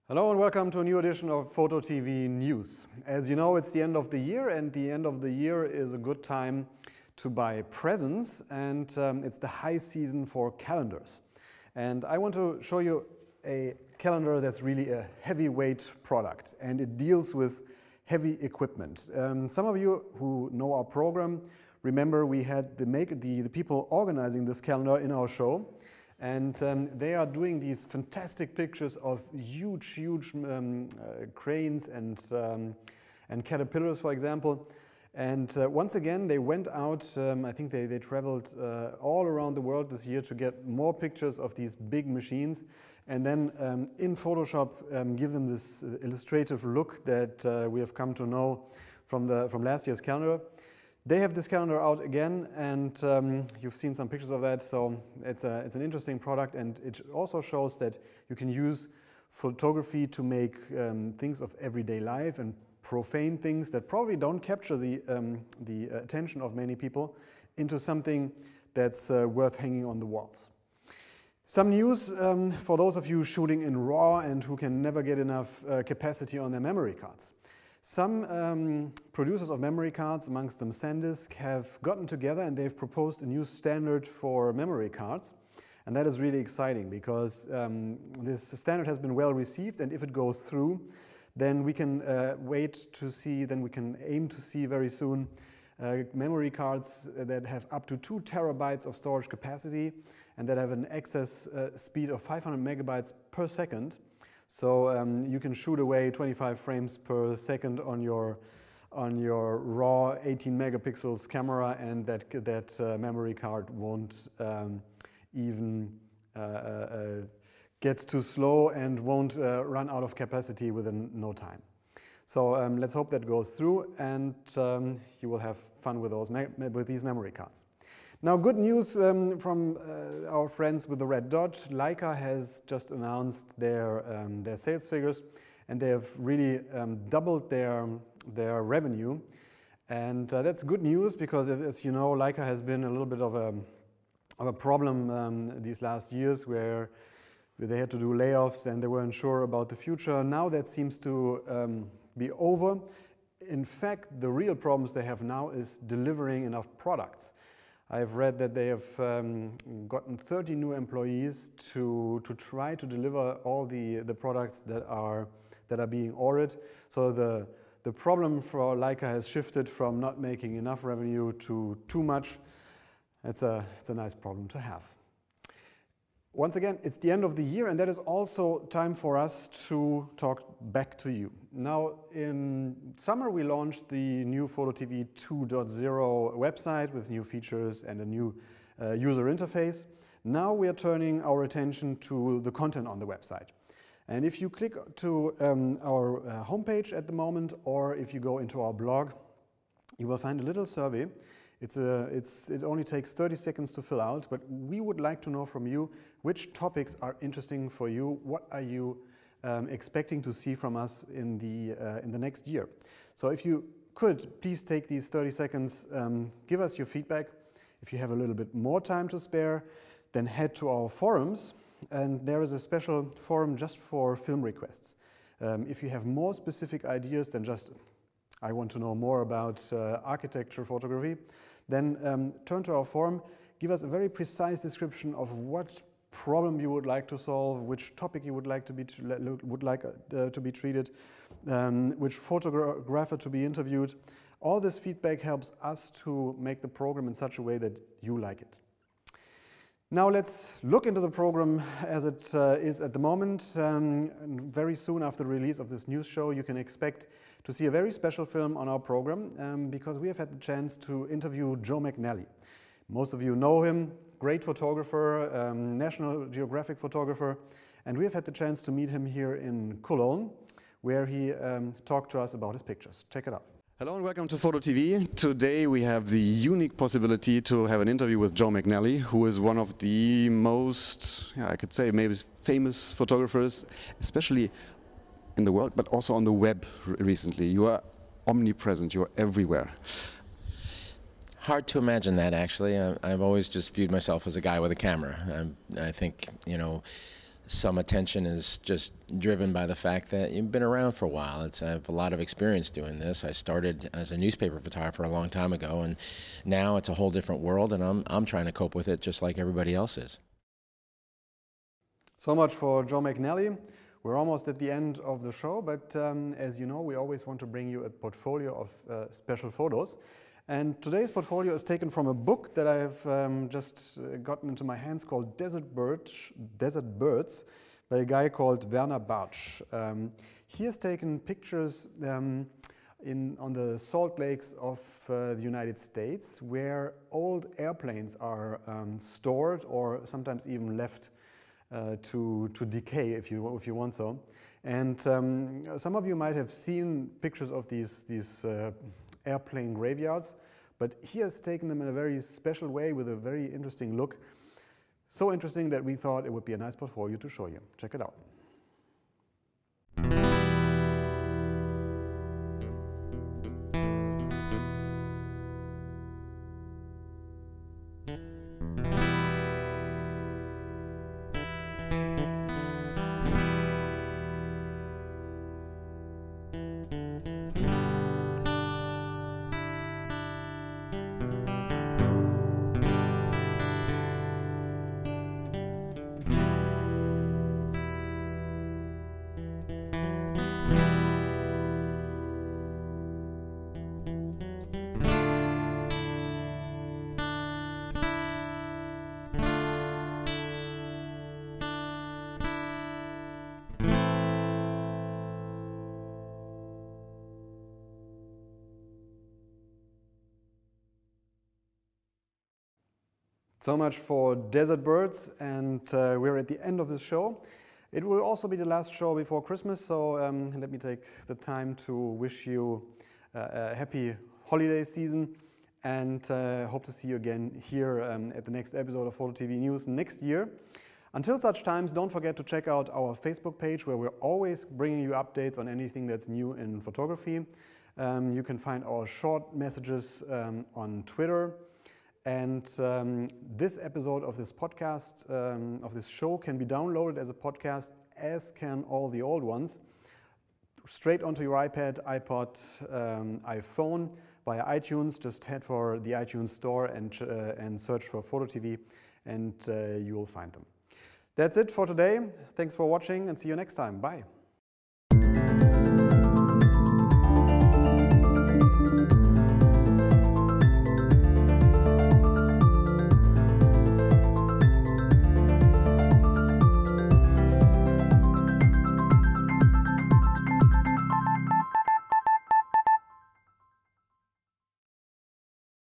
Hello and welcome to a new edition of FotoTV.News. As you know, it's the end of the year, and the end of the year is a good time to buy presents, and it's the high season for calendars. And I want to show you a calendar that's really a heavyweight product, and it deals with heavy equipment. Some of you who know our program remember we had the people organizing this calendar in our show. And they are doing these fantastic pictures of huge cranes and caterpillars, for example. And once again, they went out, I think they traveled all around the world this year to get more pictures of these big machines. And then in Photoshop, give them this illustrative look that we have come to know from last year's calendar. They have this calendar out again, and you've seen some pictures of that, so it's an interesting product, and it also shows that you can use photography to make things of everyday life and profane things that probably don't capture the attention of many people into something that's worth hanging on the walls. Some news for those of you shooting in RAW and who can never get enough capacity on their memory cards. Some producers of memory cards, amongst them SanDisk, have gotten together and they've proposed a new standard for memory cards. And that is really exciting because this standard has been well received, and if it goes through, then we can aim to see very soon memory cards that have up to 2 terabytes of storage capacity and that have an access speed of 500 megabytes per second. So you can shoot away 25 frames per second on your raw 18 megapixels camera, and that memory card won't even get too slow and won't run out of capacity within no time. So let's hope that goes through, and you will have fun with these memory cards. Now, good news from our friends with the red dot. Leica has just announced their sales figures, and they have really doubled their revenue. And that's good news because, as you know, Leica has been a little bit of a problem these last years, where they had to do layoffs and they weren't sure about the future. Now that seems to be over. In fact, the real problems they have now is delivering enough products. I've read that they have gotten 30 new employees to try to deliver all the products that are being ordered. So the problem for Leica has shifted from not making enough revenue to too much. It's a nice problem to have. Once again, it's the end of the year, and that is also time for us to talk back to you. Now, in summer, we launched the new FotoTV 2.0 website with new features and a new user interface. Now we are turning our attention to the content on the website. And if you click to our homepage at the moment, or if you go into our blog, you will find a little survey. It only takes 30 seconds to fill out, but we would like to know from you which topics are interesting for you. What are you expecting to see from us in the next year? So if you could, please take these 30 seconds, give us your feedback. If you have a little bit more time to spare, then head to our forums, and there is a special forum just for film requests. If you have more specific ideas than just, I want to know more about architecture photography, then turn to our forum, give us a very precise description of what problem you would like to solve, which topic you would like to be treated, which photographer to be interviewed. All this feedback helps us to make the program in such a way that you like it. Now let's look into the program as it is at the moment. Very soon after the release of this news show, you can expect to see a very special film on our program because we have had the chance to interview Joe McNally. Most of you know him, great photographer, National Geographic photographer, and we have had the chance to meet him here in Cologne, where he talked to us about his pictures. Check it out. Hello and welcome to Photo TV. Today we have the unique possibility to have an interview with Joe McNally, who is one of the most, I could say, maybe famous photographers, especially in the world, but also on the web recently. You are omnipresent, you are everywhere. Hard to imagine that, actually. I've always just viewed myself as a guy with a camera. I think, you know, some attention is just driven by the fact that you've been around for a while. I have a lot of experience doing this. I started as a newspaper photographer a long time ago, and now it's a whole different world, and I'm trying to cope with it just like everybody else is. So much for Joe McNally. We're almost at the end of the show, but as you know, we always want to bring you a portfolio of special photos. And today's portfolio is taken from a book that I have just gotten into my hands called Desert Birds by a guy called Werner Bartsch. He has taken pictures on the salt lakes of the United States, where old airplanes are stored or sometimes even left to decay, if you want so. And some of you might have seen pictures of these airplane graveyards, but he has taken them in a very special way with a very interesting look. So interesting that we thought it would be a nice portfolio to show you. Check it out. So much for Desert Birds, and we're at the end of the show. It will also be the last show before Christmas, so let me take the time to wish you a happy holiday season, and hope to see you again here at the next episode of FotoTV.News next year. Until such times, don't forget to check out our Facebook page, where we're always bringing you updates on anything that's new in photography. You can find our short messages on Twitter. And this episode of this podcast, of this show, can be downloaded as a podcast, as can all the old ones, straight onto your iPad, iPod, iPhone, via iTunes. Just head for the iTunes store and search for FotoTV, and you will find them. That's it for today. Thanks for watching, and see you next time. Bye.